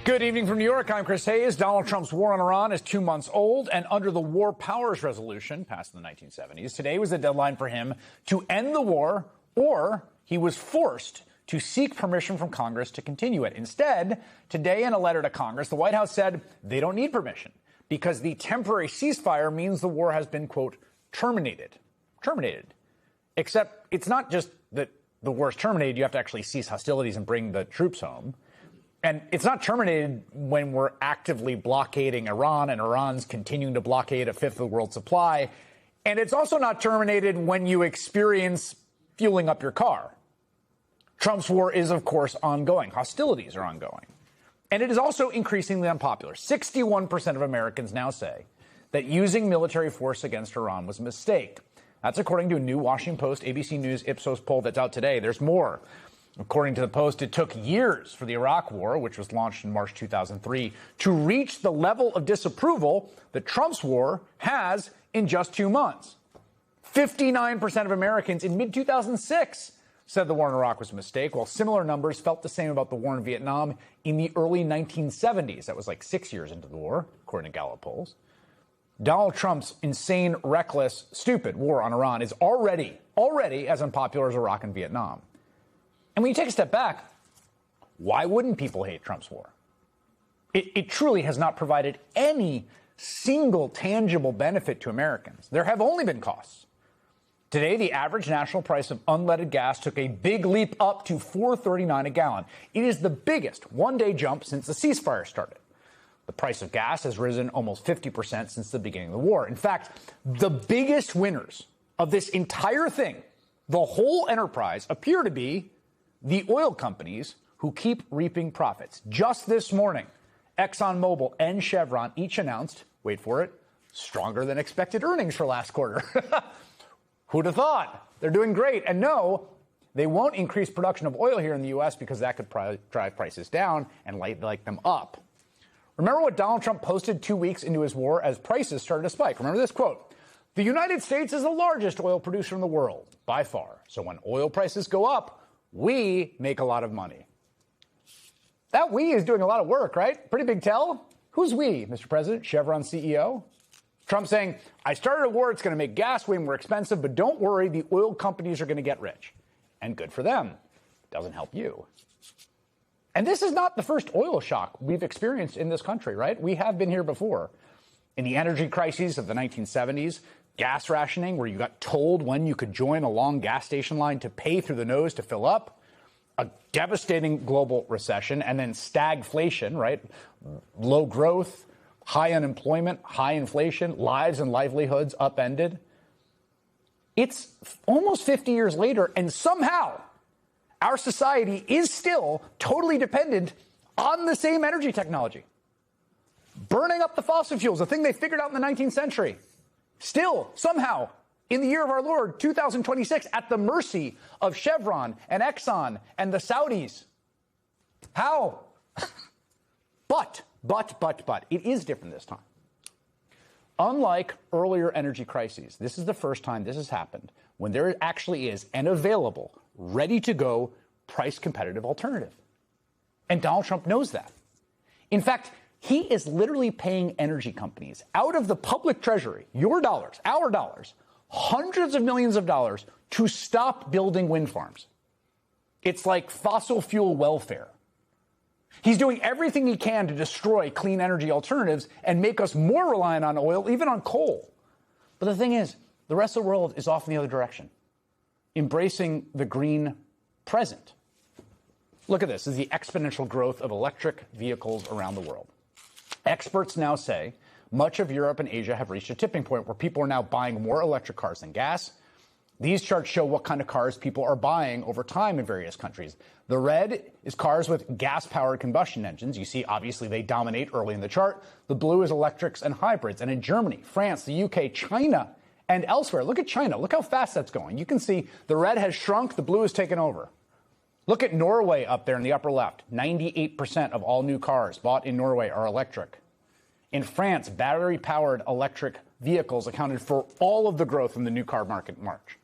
Good evening from New York. I'm Chris Hayes. Donald Trump's war on Iran is 2 months old, and under the War Powers Resolution passed in the 1970s, today was the deadline for him to end the war, or he was forced to seek permission from Congress to continue it. Instead, today in a letter to Congress, the White House said they don't need permission because the temporary ceasefire means the war has been, quote, terminated. Terminated. Except it's not just that the war is terminated. You have to actually cease hostilities and bring the troops home. And it's not terminated when we're actively blockading Iran and Iran's continuing to blockade a fifth of the world's supply. And it's also not terminated when you experience fueling up your car. Trump's war is, of course, ongoing. Hostilities are ongoing. And it is also increasingly unpopular. 61% of Americans now say that using military force against Iran was a mistake. That's according to a new Washington Post, ABC News Ipsos poll that's out today. There's more. According to the Post, it took years for the Iraq War, which was launched in March 2003, to reach the level of disapproval that Trump's war has in just 2 months. 59% of Americans in mid-2006 said the war in Iraq was a mistake, while similar numbers felt the same about the war in Vietnam in the early 1970s. That was like 6 years into the war, according to Gallup polls. Donald Trump's insane, reckless, stupid war on Iran is already as unpopular as Iraq and Vietnam. And when you take a step back, why wouldn't people hate Trump's war? It truly has not provided any single tangible benefit to Americans. There have only been costs. Today, the average national price of unleaded gas took a big leap up to $4.39 a gallon. It is the biggest one-day jump since the ceasefire started. The price of gas has risen almost 50% since the beginning of the war. In fact, the biggest winners of this entire thing, the whole enterprise, appear to be the oil companies who keep reaping profits. Just this morning, ExxonMobil and Chevron each announced, wait for it, stronger than expected earnings for last quarter. Who'd have thought? They're doing great. And no, they won't increase production of oil here in the U.S. because that could drive prices down and light them up. Remember what Donald Trump posted 2 weeks into his war as prices started to spike? Remember this quote: "The United States is the largest oil producer in the world, by far. So when oil prices go up, we make a lot of money." That we is doing a lot of work, right? Pretty big tell. Who's we, Mr. President? Chevron CEO? Trump saying, I started a war, it's going to make gas way more expensive, but don't worry, the oil companies are going to get rich. And good for them. Doesn't help you. And this is not the first oil shock we've experienced in this country, right? We have been here before. In the energy crises of the 1970s, gas rationing, where you got told when you could join a long gas station line to pay through the nose to fill up, a devastating global recession, and then stagflation, right? Low growth, high unemployment, high inflation, lives and livelihoods upended. It's almost 50 years later, and somehow our society is still totally dependent on the same energy technology. Burning up the fossil fuels, a thing they figured out in the 19th century. Still, somehow, in the year of our Lord, 2026, at the mercy of Chevron and Exxon and the Saudis. How? But, it is different this time. Unlike earlier energy crises, this is the first time this has happened when there actually is an available, ready-to-go, price-competitive alternative. And Donald Trump knows that. In fact, he is literally paying energy companies out of the public treasury, your dollars, our dollars, hundreds of millions of dollars to stop building wind farms. It's like fossil fuel welfare. He's doing everything he can to destroy clean energy alternatives and make us more reliant on oil, even on coal. But the thing is, the rest of the world is off in the other direction, embracing the green present. Look at this. This is the exponential growth of electric vehicles around the world. Experts now say much of Europe and Asia have reached a tipping point where people are now buying more electric cars than gas. These charts show what kind of cars people are buying over time in various countries. The red is cars with gas-powered combustion engines. You see, obviously, they dominate early in the chart. The blue is electrics and hybrids. And in Germany, France, the UK, China, and elsewhere, look at China. Look how fast that's going. You can see the red has shrunk, the blue has taken over. Look at Norway up there in the upper left. 98% of all new cars bought in Norway are electric. In France, battery-powered electric vehicles accounted for all of the growth in the new car market in March.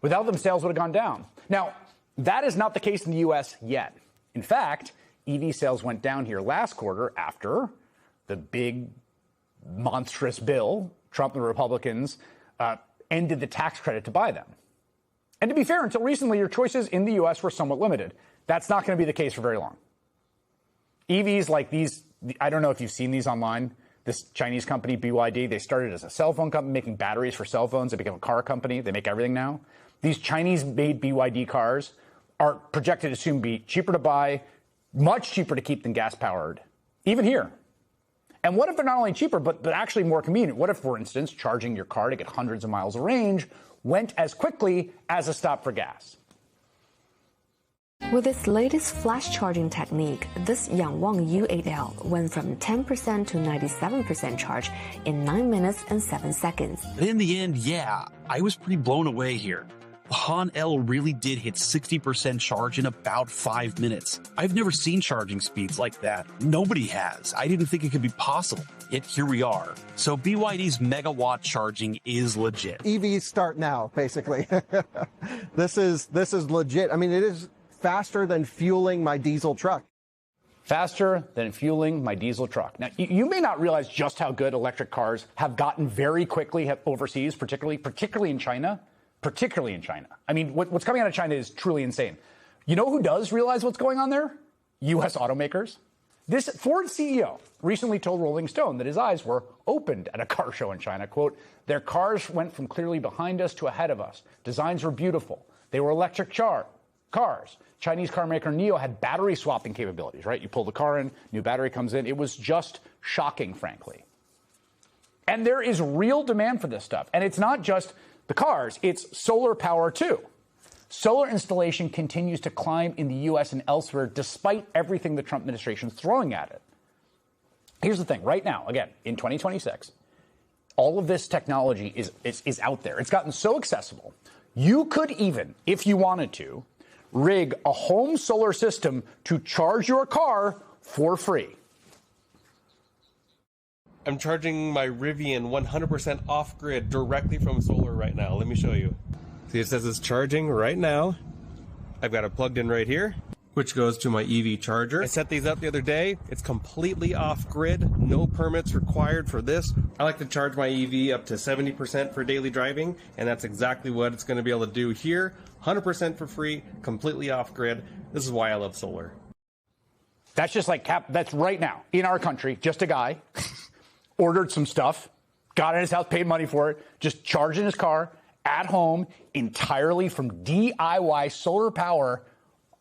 Without them, sales would have gone down. Now, that is not the case in the U.S. yet. In fact, EV sales went down here last quarter after the big, monstrous bill, Trump and the Republicans ended the tax credit to buy them. And to be fair, until recently, your choices in the U.S. were somewhat limited. That's not going to be the case for very long. EVs like these, I don't know if you've seen these online. This Chinese company, BYD, they started as a cell phone company making batteries for cell phones. They became a car company. They make everything now. These Chinese-made BYD cars are projected to soon be cheaper to buy, much cheaper to keep than gas-powered, even here. And what if they're not only cheaper, but actually more convenient? What if, for instance, charging your car to get hundreds of miles of range went as quickly as a stop for gas? With its latest flash charging technique, this Yangwang U8L went from 10% to 97% charge in 9 minutes and 7 seconds. In the end, yeah, I was pretty blown away here. The Han L really did hit 60% charge in about 5 minutes. I've never seen charging speeds like that. Nobody has. I didn't think it could be possible. Yet here we are. So BYD's megawatt charging is legit. EVs start now, basically. This is legit. I mean, it is faster than fueling my diesel truck. Faster than fueling my diesel truck. Now, you may not realize just how good electric cars have gotten very quickly overseas, particularly in China. Particularly in China. I mean, what's coming out of China is truly insane. You know who does realize what's going on there? U.S. automakers. This Ford CEO recently told Rolling Stone that his eyes were opened at a car show in China. Quote, their cars went from clearly behind us to ahead of us. Designs were beautiful. They were electric cars. Chinese car maker NIO had battery swapping capabilities, right? You pull the car in, new battery comes in. It was just shocking, frankly. And there is real demand for this stuff. And it's not just the cars, it's solar power too. Solar installation continues to climb in the U.S. and elsewhere despite everything the Trump administration is throwing at it. Here's the thing. Right now, again, in 2026, all of this technology is out there. It's gotten so accessible. You could even, if you wanted to, rig a home solar system to charge your car for free. I'm charging my Rivian 100% off-grid directly from solar right now. Let me show you. See, it says it's charging right now. I've got it plugged in right here, which goes to my EV charger. I set these up the other day. It's completely off-grid. No permits required for this. I like to charge my EV up to 70% for daily driving, and that's exactly what it's going to be able to do here. 100% for free, completely off-grid. This is why I love solar. That's just like that's right now in our country. Just a guy ordered some stuff, got it in his house, paid money for it, just charging his car at home entirely from DIY solar power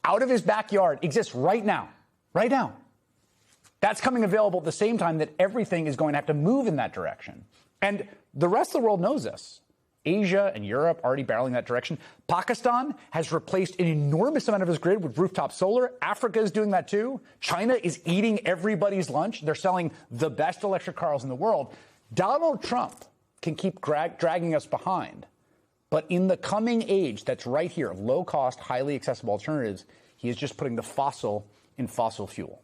out of his backyard. Exists right now. Right now. That's coming available at the same time that everything is going to have to move in that direction. And the rest of the world knows this. Asia and Europe already barreling that direction. Pakistan has replaced an enormous amount of its grid with rooftop solar. Africa is doing that too. China is eating everybody's lunch. They're selling the best electric cars in the world. Donald Trump can keep dragging us behind. But in the coming age that's right here of low-cost, highly accessible alternatives, he is just putting the fossil in fossil fuel.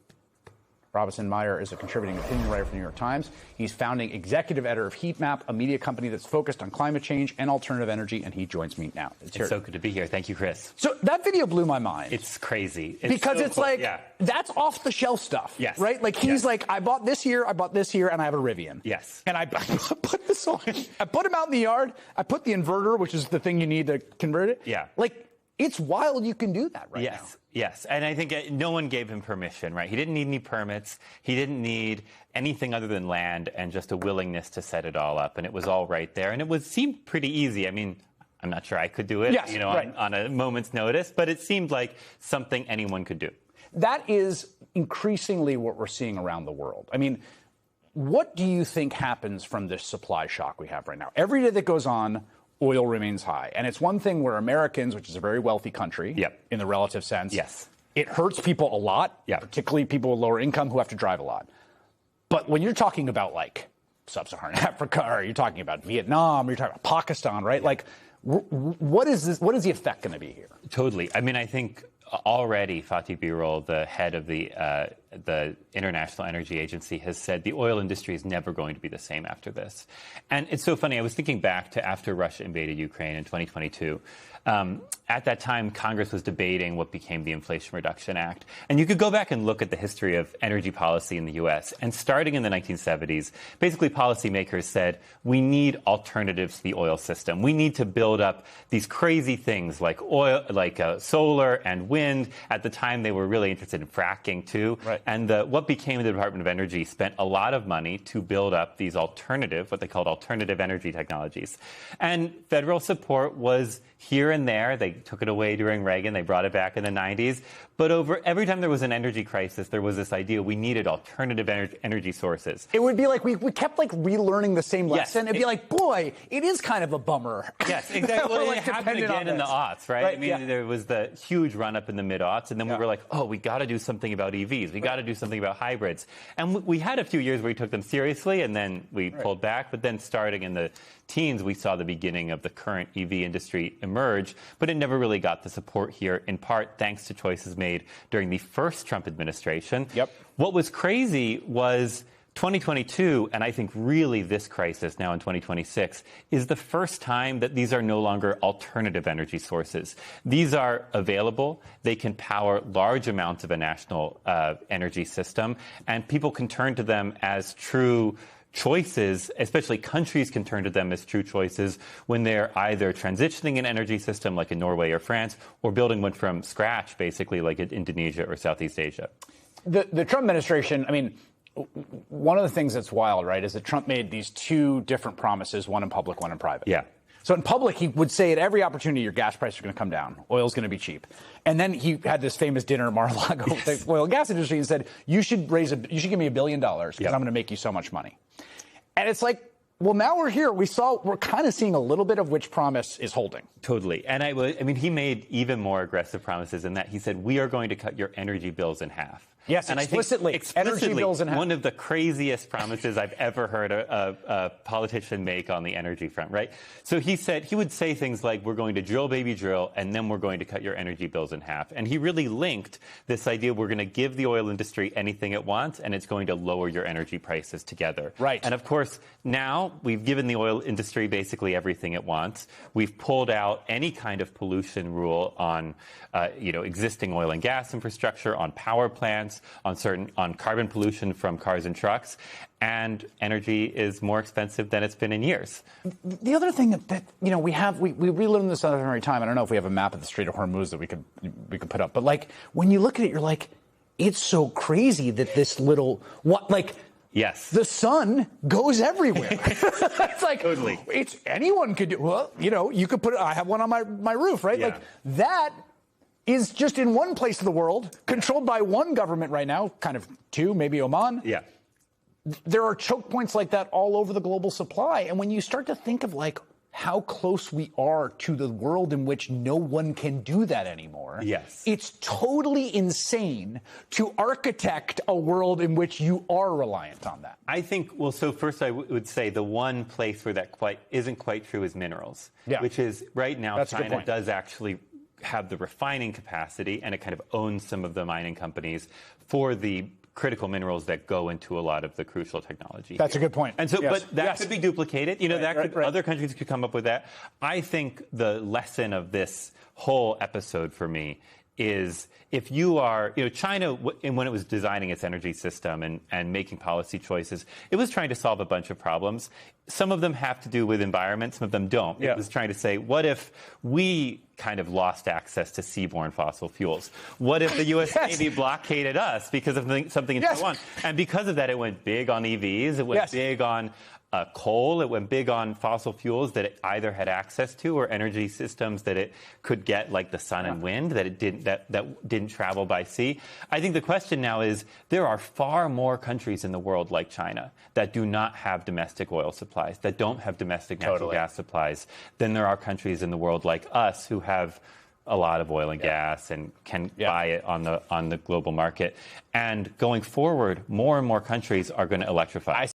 Robinson Meyer is a contributing opinion writer for the New York Times. He's founding executive editor of Heatmap, a media company that's focused on climate change and alternative energy, and he joins me now. It's so good to be here. Thank you, Chris. So that video blew my mind. It's crazy. Because so it's cool. like, yeah. That's off-the-shelf stuff, yes. right? Like, he's like, I bought this here, and I have a Rivian. Yes. And I put this on. I put him out in the yard. I put the inverter, which is the thing you need to convert it. Yeah. Like, it's wild you can do that right now. Yes, and I think no one gave him permission, right? He didn't need any permits. He didn't need anything other than land and just a willingness to set it all up, and it was all right there. And it seemed pretty easy. I mean, I'm not sure I could do it, yes, right. on a moment's notice, but it seemed like something anyone could do. That is increasingly what we're seeing around the world. I mean, what do you think happens from this supply shock we have right now? Every day that goes on, oil remains high. And it's one thing where Americans, which is a very wealthy country in the relative sense, it hurts people a lot, particularly people with lower income who have to drive a lot. But when you're talking about like sub-Saharan Africa, or you're talking about Vietnam, or you're talking about Pakistan, right? Like, what is this? What is the effect going to be here? Totally. I mean, I think already Fatih Birol, the head of the the International Energy Agency, has said the oil industry is never going to be the same after this. And it's so funny. I was thinking back to after Russia invaded Ukraine in 2022. At that time, Congress was debating what became the Inflation Reduction Act. And you could go back and look at the history of energy policy in the U.S. And starting in the 1970s, basically policymakers said, we need alternatives to the oil system. We need to build up these crazy things like oil, like solar and wind. At the time, they were really interested in fracking, too. Right. And what became the Department of Energy spent a lot of money to build up these alternative, what they called alternative energy technologies. And federal support was here and there. They took it away during Reagan. They brought it back in the 90s. But every time there was an energy crisis, there was this idea we needed alternative energy sources. It would be like we kept like relearning the same lesson. Yes, It'd be like, boy, it is kind of a bummer. Yes, exactly. Well, Like, it happened dependent on again in the this. aughts, right? Right, I mean, yeah. there was the huge run-up in the mid-aughts, and then we were like, oh, we got to do something about EVs. We got to do something about hybrids. And we had a few years where we took them seriously, and then we pulled back. But then starting in the teens, we saw the beginning of the current EV industry emerge, but it never really got the support here, in part thanks to choices made during the first Trump administration. Yep. What was crazy was 2022, and I think really this crisis now in 2026, is the first time that these are no longer alternative energy sources. These are available. They can power large amounts of a national energy system, and people can turn to them as true choices, especially countries can turn to them as true choices when they're either transitioning an energy system like in Norway or France, or building one from scratch, basically like in Indonesia or Southeast Asia. The Trump administration, I mean, one of the things that's wild, right, is that Trump made these two different promises, one in public, one in private. Yeah. So in public, he would say at every opportunity, your gas prices are going to come down. Oil's going to be cheap. And then he had this famous dinner at Mar-a-Lago with the oil and gas industry and said, you should give me $1 billion because I'm going to make you so much money. And it's like, well, now we're here. We're kind of seeing a little bit of which promise is holding. Totally. And I mean, he made even more aggressive promises in that he said, we are going to cut your energy bills in half. Yes, and explicitly. I think explicitly, energy bills in half. One of the craziest promises I've ever heard a politician make on the energy front, right? So he said, he would say things like, we're going to drill, baby, drill, and then we're going to cut your energy bills in half. And he really linked this idea, we're going to give the oil industry anything it wants, and it's going to lower your energy prices together. Right. And of course, now we've given the oil industry basically everything it wants. We've pulled out any kind of pollution rule on, existing oil and gas infrastructure, on power plants, on carbon pollution from cars and trucks, and energy is more expensive than it's been in years. The other thing that we relearn this every time. I don't know if we have a map of the Strait of Hormuz that we could put up, but like when you look at it, you're like, it's so crazy that this little Yes. The sun goes everywhere. It's like, totally. It's anyone could do. Well, you could put it. I have one on my roof, right? Yeah. Like that is just in one place of the world, controlled by one government right now, kind of two, maybe Oman. Yeah. There are choke points like that all over the global supply. And when you start to think of like how close we are to the world in which no one can do that anymore. Yes. It's totally insane to architect a world in which you are reliant on that. I think, so first I would say the one place where that isn't quite true is minerals, which is right now That's a good China point. does actually have the refining capacity, and it kind of owns some of the mining companies for the critical minerals that go into a lot of the crucial technology. That's a good point. And so, Yes. but that Yes. could be duplicated. Right. Other countries could come up with that. I think the lesson of this whole episode for me is if you are, China, when it was designing its energy system and making policy choices, it was trying to solve a bunch of problems. Some of them have to do with environment, some of them don't. Yeah. It was trying to say, what if we kind of lost access to seaborne fossil fuels? What if the U.S. Yes. Navy blockaded us because of something in Yes. Taiwan? And because of that, it went big on EVs. It went Yes. big on coal. It went big on fossil fuels that it either had access to or energy systems that it could get, like the sun and wind, that it didn't that didn't travel by sea. I think the question now is there are far more countries in the world like China that do not have domestic oil supplies, that don't have domestic natural gas supplies, than there are countries in the world like us who have a lot of oil and gas and can buy it on the global market. And going forward, more and more countries are going to electrify.